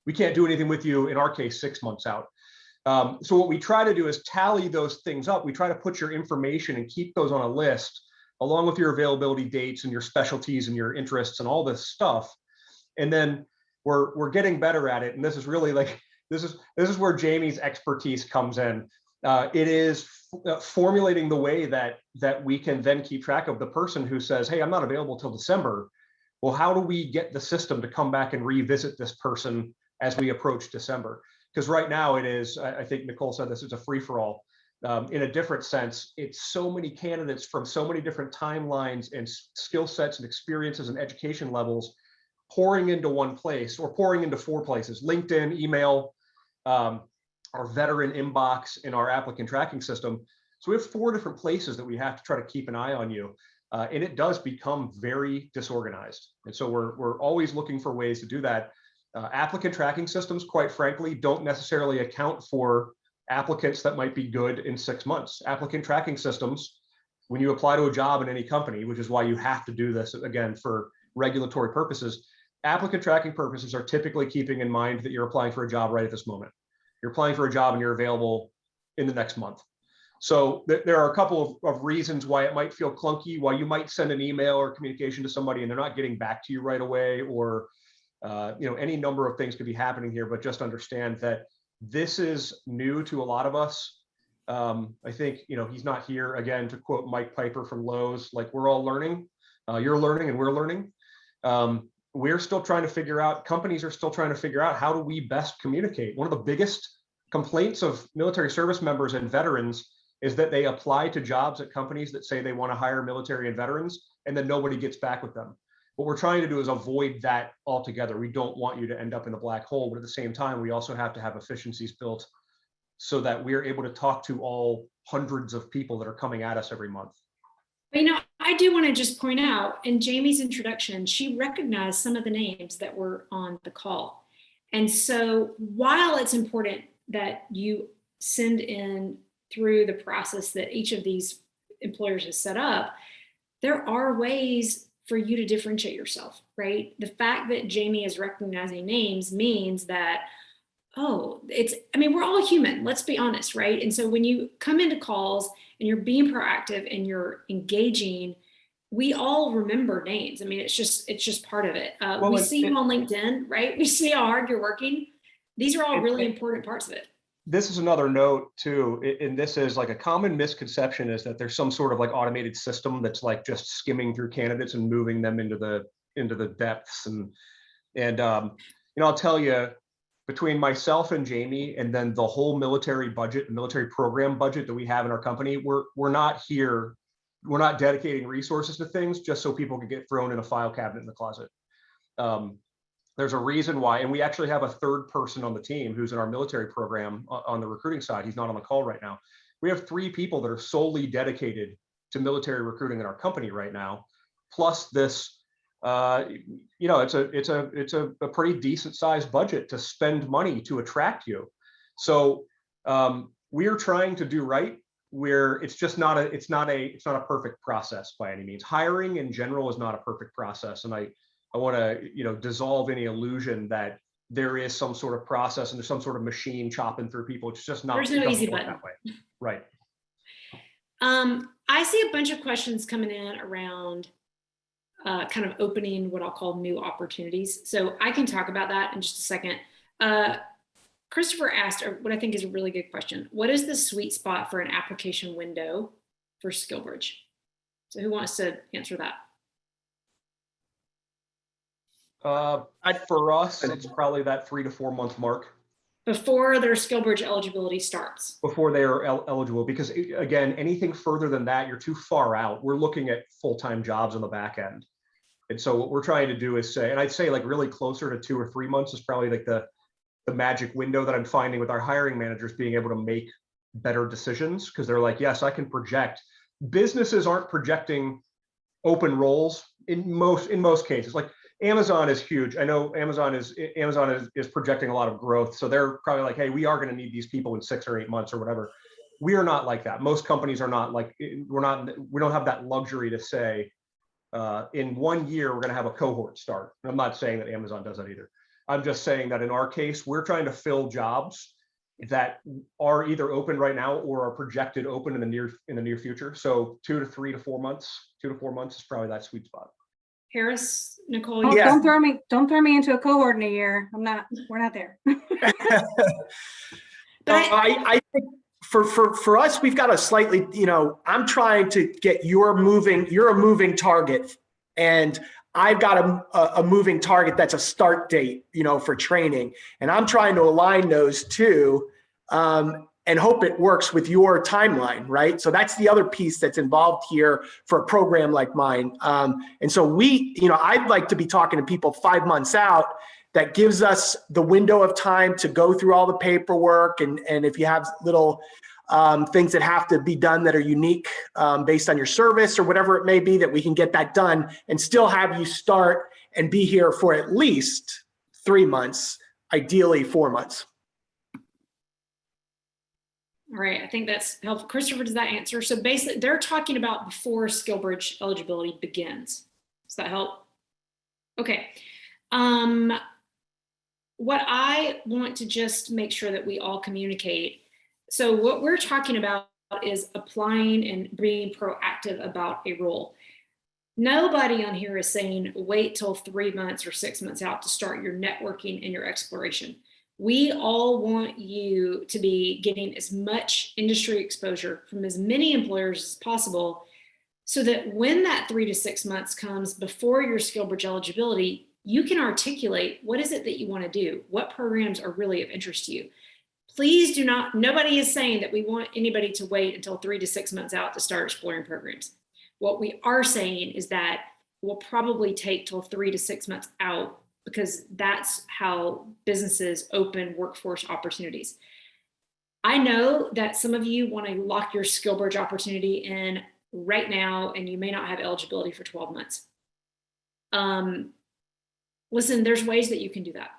We can't do anything with you, in our case, 6 months out. So what we try to do is tally those things up. We try to put your information and keep those on a list, along with your availability dates and your specialties and your interests and all this stuff. And then we're getting better at it. And this is really like, this is where Jamie's expertise comes in. It is formulating the way that we can then keep track of the person who says, hey, I'm not available till December. Well, how do we get the system to come back and revisit this person as we approach December? Because right now it is, I think Nicole said this, it's a free-for-all. In a different sense, it's so many candidates from so many different timelines and skill sets and experiences and education levels pouring into one place, or pouring into 4 places: LinkedIn, email, our veteran inbox, in our applicant tracking system. So we have 4 different places that we have to try to keep an eye on you. And it does become very disorganized. And so we're always looking for ways to do that. Applicant tracking systems, quite frankly, don't necessarily account for applicants that might be good in 6 months. Applicant tracking systems, when you apply to a job in any company, which is why you have to do this, again, for regulatory purposes, applicant tracking purposes are typically keeping in mind that you're applying for a job right at this moment. You're applying for a job and you're available in the next month. So there are a couple of reasons why it might feel clunky, why you might send an email or communication to somebody and they're not getting back to you right away, or any number of things could be happening here. But just understand that this is new to a lot of us. I think, he's not here, again, to quote Mike Piper from Lowe's, like, we're all learning. You're learning and we're learning. We're still trying to figure out, companies are still trying to figure out, how do we best communicate? One of the biggest complaints of military service members and veterans is that they apply to jobs at companies that say they want to hire military and veterans, and then nobody gets back with them. What we're trying to do is avoid that altogether. We don't want you to end up in a black hole, but at the same time, we also have to have efficiencies built so that we're able to talk to all hundreds of people that are coming at us every month. I do want to just point out, in Jamie's introduction, she recognized some of the names that were on the call. And so while it's important that you send in through the process that each of these employers has set up, there are ways for you to differentiate yourself, right? The fact that Jamie is recognizing names means that, we're all human, let's be honest, right? And so when you come into calls and you're being proactive and you're engaging, we all remember names. It's just part of it. We see you on LinkedIn, right? We see how hard you're working. These are all really important parts of it. This is another note too, and this is like a common misconception, is that there's some sort of like automated system that's like just skimming through candidates and moving them into the depths. And I'll tell you, between myself and Jamie, and then the whole military budget, the military program budget that we have in our company, we're not dedicating resources to things just so people can get thrown in a file cabinet in the closet. There's a reason why, and we actually have a third person on the team who's in our military program on the recruiting side. He's not on the call right now. We have 3 people that are solely dedicated to military recruiting in our company right now. Plus this, it's a pretty decent sized budget to spend money to attract you. So we're trying to do right, where it's just not a perfect process by any means. Hiring in general is not a perfect process. And I want to, dissolve any illusion that there is some sort of process and there's some sort of machine chopping through people. It's just not. There's no easy button that way. Right. I see a bunch of questions coming in around kind of opening what I'll call new opportunities. So I can talk about that in just a second. Christopher asked what I think is a really good question. What is the sweet spot for an application window for SkillBridge? So who wants to answer that? For us, it's probably that 3 to 4 month mark. Before their SkillBridge eligibility starts. Before they are eligible, because again, anything further than that, you're too far out. We're looking at full-time jobs on the back end. And so what we're trying to do is say, and I'd say like really closer to 2 or 3 months is probably like the magic window that I'm finding with our hiring managers being able to make better decisions, because they're like, yes, I can project. Businesses aren't projecting open roles in most cases. Like Amazon is huge. I know Amazon is projecting a lot of growth. So they're probably like, hey, we are going to need these people in 6 or 8 months or whatever. We are not like that. Most companies are not like, we don't have that luxury to say, in 1 year, we're going to have a cohort start. And I'm not saying that Amazon does that either. I'm just saying that in our case, we're trying to fill jobs that are either open right now or are projected open in the near future. So 2 to 3 to 4 months, 2 to 4 months is probably that sweet spot. Harris, Nicole. Oh, don't throw me into a cohort in a year. We're not there. But I think for us, we've got a slightly, I'm trying to get you're a moving target, and I've got a moving target that's a start date, for training. And I'm trying to align those two and hope it works with your timeline, right? So that's the other piece that's involved here for a program like mine. And so I'd like to be talking to people 5 months out. That gives us the window of time to go through all the paperwork. And if you have little things that have to be done that are unique based on your service or whatever it may be, that we can get that done and still have you start and be here for at least 3 months, ideally 4 months. all right, I think that's helpful. Christopher, does that answer? So basically, they're talking about before SkillBridge eligibility begins. Does that help? Okay. What I want to just make sure that we all communicate. So what we're talking about is applying and being proactive about a role. Nobody on here is saying wait till 3 months or 6 months out to start your networking and your exploration. We all want you to be getting as much industry exposure from as many employers as possible, so that when that 3 to 6 months comes before your SkillBridge eligibility, you can articulate what is it that you want to do, what programs are really of interest to you. Please do not, nobody is saying that we want anybody to wait until 3 to 6 months out to start exploring programs. What we are saying is that will probably take till 3 to 6 months out, because that's how businesses open workforce opportunities. I know that some of you want to lock your SkillBridge opportunity in right now, and you may not have eligibility for 12 months. Listen, there's ways that you can do that.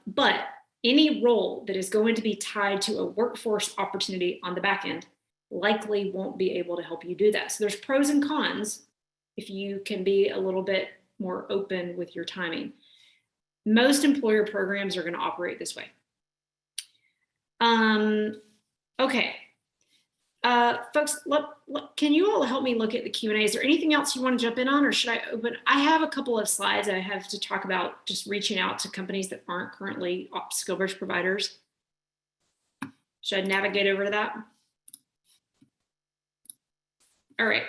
But any role that is going to be tied to a workforce opportunity on the back end likely won't be able to help you do that. So there's pros and cons if you can be a little bit more open with your timing. Most employer programs are going to operate this way. Okay. Folks, can you all help me look at the Q&A? Is there anything else you want to jump in on, or should I open? I have a couple of slides I have to talk about, just reaching out to companies that aren't currently SkillBridge providers. Should I navigate over to that? All right.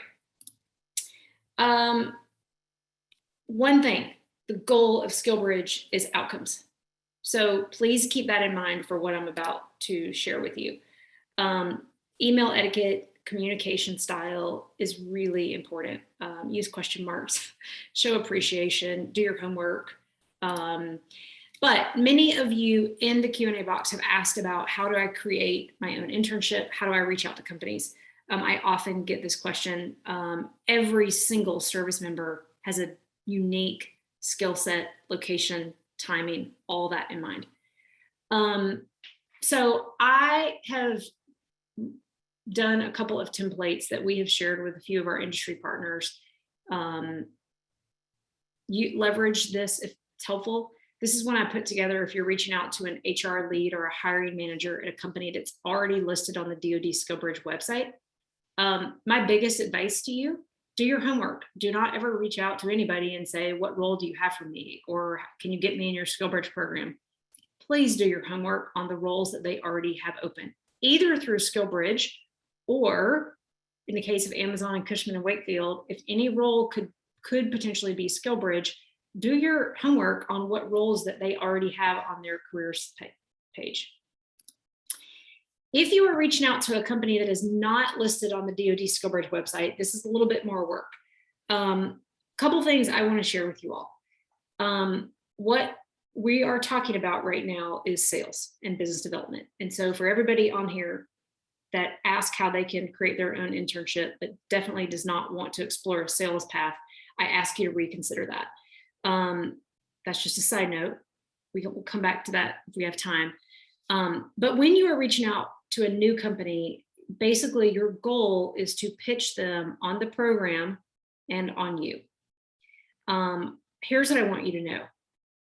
One thing, the goal of SkillBridge is outcomes. So please keep that in mind for what I'm about to share with you. Email etiquette, communication style is really important. Use question marks, show appreciation, do your homework. But many of you in the Q&A box have asked about, how do I create my own internship? How do I reach out to companies? I often get this question. Every single service member has a unique skill set, location, timing, all that in mind. So I have done a couple of templates that we have shared with a few of our industry partners. You leverage this if it's helpful. This is one I put together if you're reaching out to an HR lead or a hiring manager at a company that's already listed on the DoD SkillBridge website. My biggest advice to you, do your homework. Do not ever reach out to anybody and say, what role do you have for me? Or can you get me in your SkillBridge program? Please do your homework on the roles that they already have open, either through SkillBridge or in the case of Amazon and Cushman and Wakefield, if any role could potentially be SkillBridge, do your homework on what roles that they already have on their careers page. If you are reaching out to a company that is not listed on the DoD SkillBridge website, this is a little bit more work. Couple things I want to share with you all. What we are talking about right now is sales and business development. And so for everybody on here that ask how they can create their own internship, but definitely does not want to explore a sales path, I ask you to reconsider that. That's just a side note. We'll come back to that if we have time. But when you are reaching out to a new company, basically your goal is to pitch them on the program and on you. Here's what I want you to know.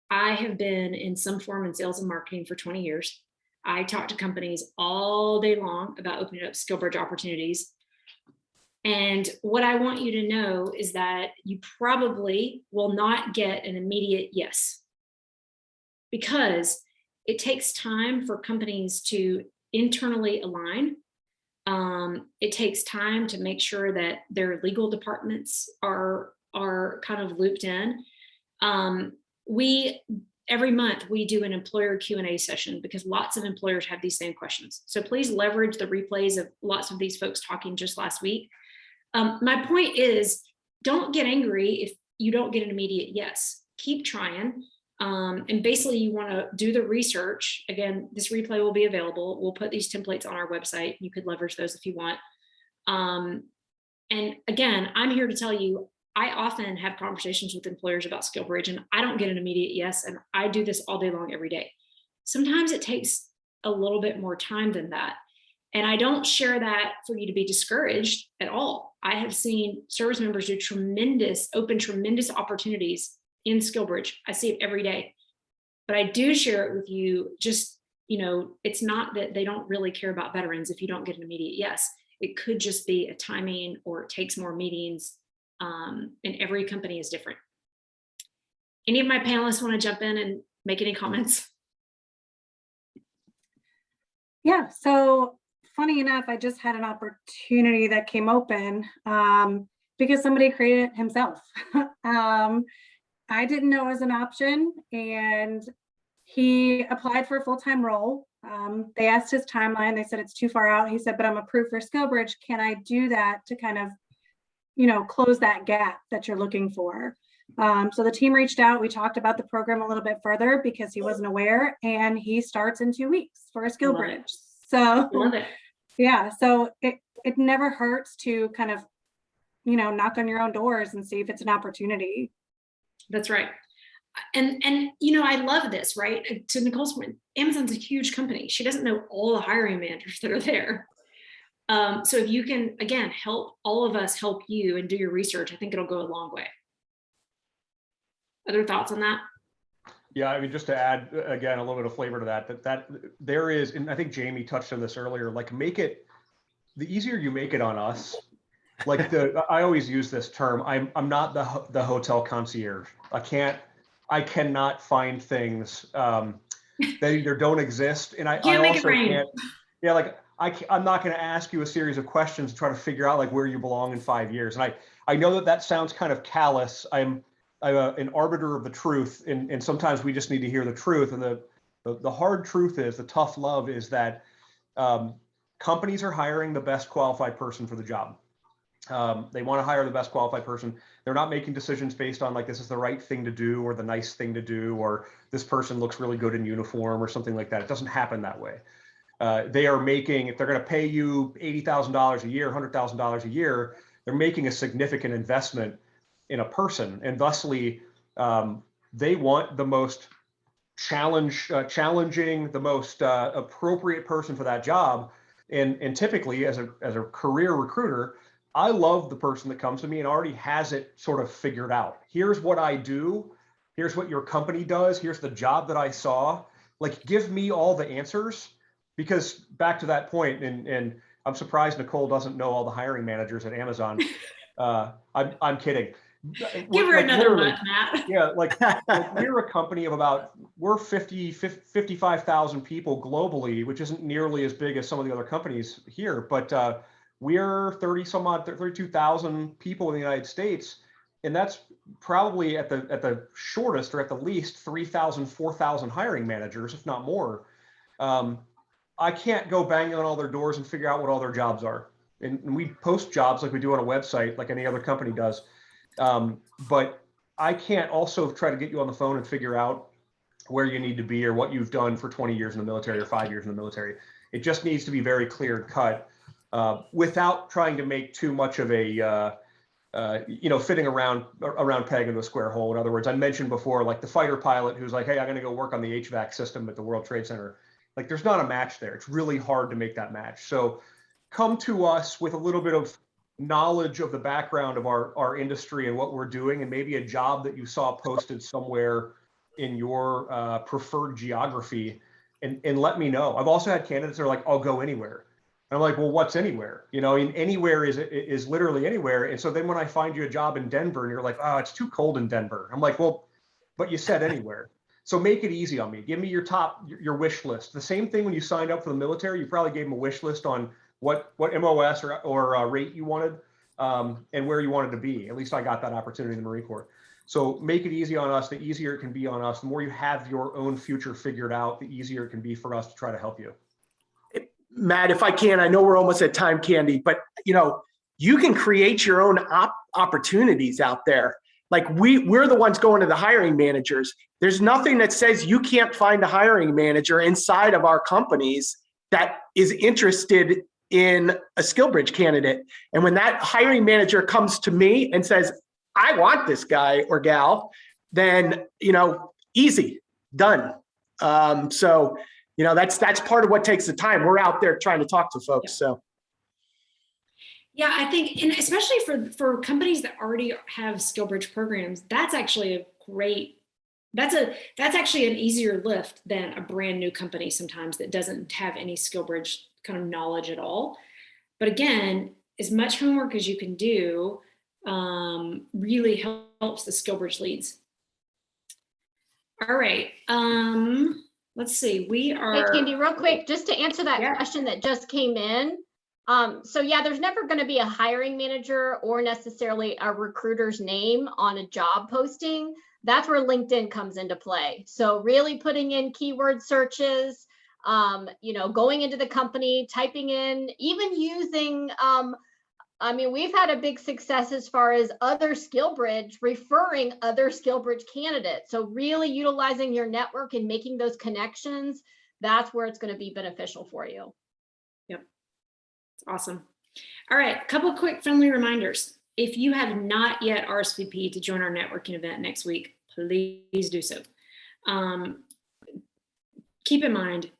I have been in some form in sales and marketing for 20 years. I talk to companies all day long about opening up SkillBridge opportunities. And what I want you to know is that you probably will not get an immediate yes, because it takes time for companies to internally align. It takes time to make sure that their legal departments are kind of looped in. Every month we do an employer Q&A session because lots of employers have these same questions. So please leverage the replays of lots of these folks talking just last week. My point is, don't get angry if you don't get an immediate yes. Keep trying. And basically you want to do the research. Again, this replay will be available. We'll put these templates on our website. You could leverage those if you want. And again, I'm here to tell you, I often have conversations with employers about SkillBridge and I don't get an immediate yes. And I do this all day long, every day. Sometimes it takes a little bit more time than that. And I don't share that for you to be discouraged at all. I have seen service members do open tremendous opportunities in SkillBridge. I see it every day, but I do share it with you. Just, it's not that they don't really care about veterans if you don't get an immediate yes. It could just be a timing, or it takes more meetings. And every company is different. Any of my panelists want to jump in and make any comments? Yeah, so funny enough, I just had an opportunity that came open because somebody created it himself. I didn't know it was an option, and he applied for a full-time role. They asked his timeline. They said it's too far out. He said, but I'm approved for SkillBridge. Can I do that to kind of, close that gap that you're looking for? So the team reached out. We talked about the program a little bit further because he wasn't aware, and he starts in 2 weeks for a SkillBridge. So Love it. yeah, so it never hurts to kind of, knock on your own doors and see if it's an opportunity. That's right. And I love this, right? To Nicole's point, Amazon's a huge company. She doesn't know all the hiring managers that are there. So if you can, again, help all of us help you and do your research, I think it'll go a long way. Other thoughts on that? Yeah, I mean, just to add, again, a little bit of flavor to that there is, and I think Jamie touched on this earlier, like the easier you make it on us, I always use this term, I'm not the hotel concierge. I cannot find things that either don't exist, and I also can't, I'm not going to ask you a series of questions to try to figure out where you belong in 5 years. And I know that sounds kind of callous. I'm an arbiter of the truth, and sometimes we just need to hear the truth. And the hard truth is, the tough love is that companies are hiring the best qualified person for the job. They want to hire the best qualified person. They're not making decisions based on this is the right thing to do, or the nice thing to do, or this person looks really good in uniform, or something like that. It doesn't happen that way. They are making, if they're going to pay you $80,000 a year, $100,000 a year, they're making a significant investment in a person, and thusly they want the most challenging the most appropriate person for that job. And typically, as a career recruiter, I love the person that comes to me and already has it sort of figured out. Here's what I do. Here's what your company does. Here's the job that I saw. Like, give me all the answers, because back to that point, and I'm surprised Nicole doesn't know all the hiring managers at Amazon. I'm kidding. Give her another month, Matt. Yeah, like we're a company of we're 55,000 people globally, which isn't nearly as big as some of the other companies here, but we're 32,000 people in the United States. And that's probably at the shortest or at the least 3,000, 4,000 hiring managers, if not more. I can't go banging on all their doors and figure out what all their jobs are. And we post jobs like we do on a website, like any other company does. But I can't also try to get you on the phone and figure out where you need to be or what you've done for 20 years in the military or 5 years in the military. It just needs to be very clear and cut, without trying to make too much of a, fitting around peg into a square hole. In other words, I mentioned before, like the fighter pilot who's like, hey, I'm going to go work on the HVAC system at the World Trade Center. Like, there's not a match there. It's really hard to make that match. So come to us with a little bit of knowledge of the background of our industry and what we're doing, and maybe a job that you saw posted somewhere in your preferred geography, and let me know. I've also had candidates that are like, I'll go anywhere. And I'm like, well, what's anywhere? Anywhere is literally anywhere. And so then when I find you a job in Denver and you're like, oh, it's too cold in Denver. I'm like, well, but you said anywhere. So make it easy on me. Give me your wish list. The same thing when you signed up for the military, you probably gave them a wish list on what MOS or rate you wanted, and where you wanted to be. At least I got that opportunity in the Marine Corps. So make it easy on us. The easier it can be on us, the more you have your own future figured out, the easier it can be for us to try to help you. Matt, if I can, I know we're almost at time, Candy, but you can create your own opportunities out there. Like we're the ones going to the hiring managers. There's nothing that says you can't find a hiring manager inside of our companies that is interested in a SkillBridge candidate. And when that hiring manager comes to me and says, I want this guy or gal, then, easy, done. So that's part of what takes the time. We're out there trying to talk to folks. Yeah. So. Yeah, I think, and especially for companies that already have SkillBridge programs, that's actually that's actually an easier lift than a brand new company sometimes that doesn't have any SkillBridge kind of knowledge at all. But again, as much homework as you can do really helps the SkillBridge leads. All right. Let's see. We are. Hey, Candy, real quick, just to answer that question that just came in. So yeah, there's never going to be a hiring manager or necessarily a recruiter's name on a job posting. That's where LinkedIn comes into play. So really putting in keyword searches, going into the company, typing in, even using, we've had a big success as far as other SkillBridge referring other SkillBridge candidates. So really utilizing your network and making those connections, that's where it's going to be beneficial for you. Yep. Awesome. All right. A couple of quick friendly reminders. If you have not yet RSVP'd to join our networking event next week, please do so. Keep in mind,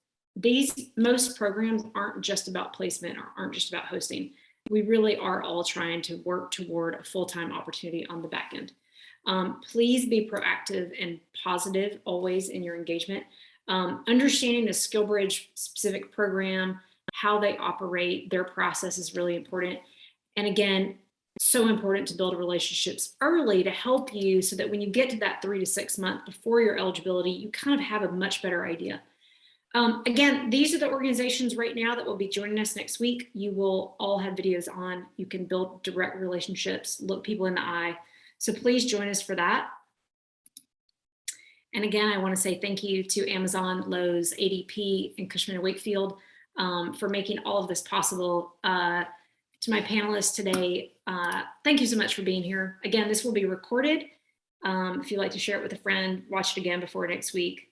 most programs aren't just about placement or aren't just about hosting. We really are all trying to work toward a full-time opportunity on the back end. Please be proactive and positive always in your engagement. Understanding the SkillBridge specific program, how they operate, their process is really important. And again, so important to build relationships early to help you so that when you get to that 3 to 6 months before your eligibility, you kind of have a much better idea. Again, these are the organizations right now that will be joining us next week. You will all have videos on. You can build direct relationships, look people in the eye. So please join us for that. And again, I want to say thank you to Amazon, Lowe's, ADP, and Cushman and Wakefield for making all of this possible. To my panelists today, thank you so much for being here. Again, this will be recorded. If you'd like to share it with a friend, watch it again before next week.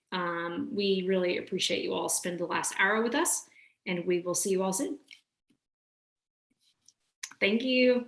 We really appreciate you all spend the last hour with us, and we will see you all soon. Thank you.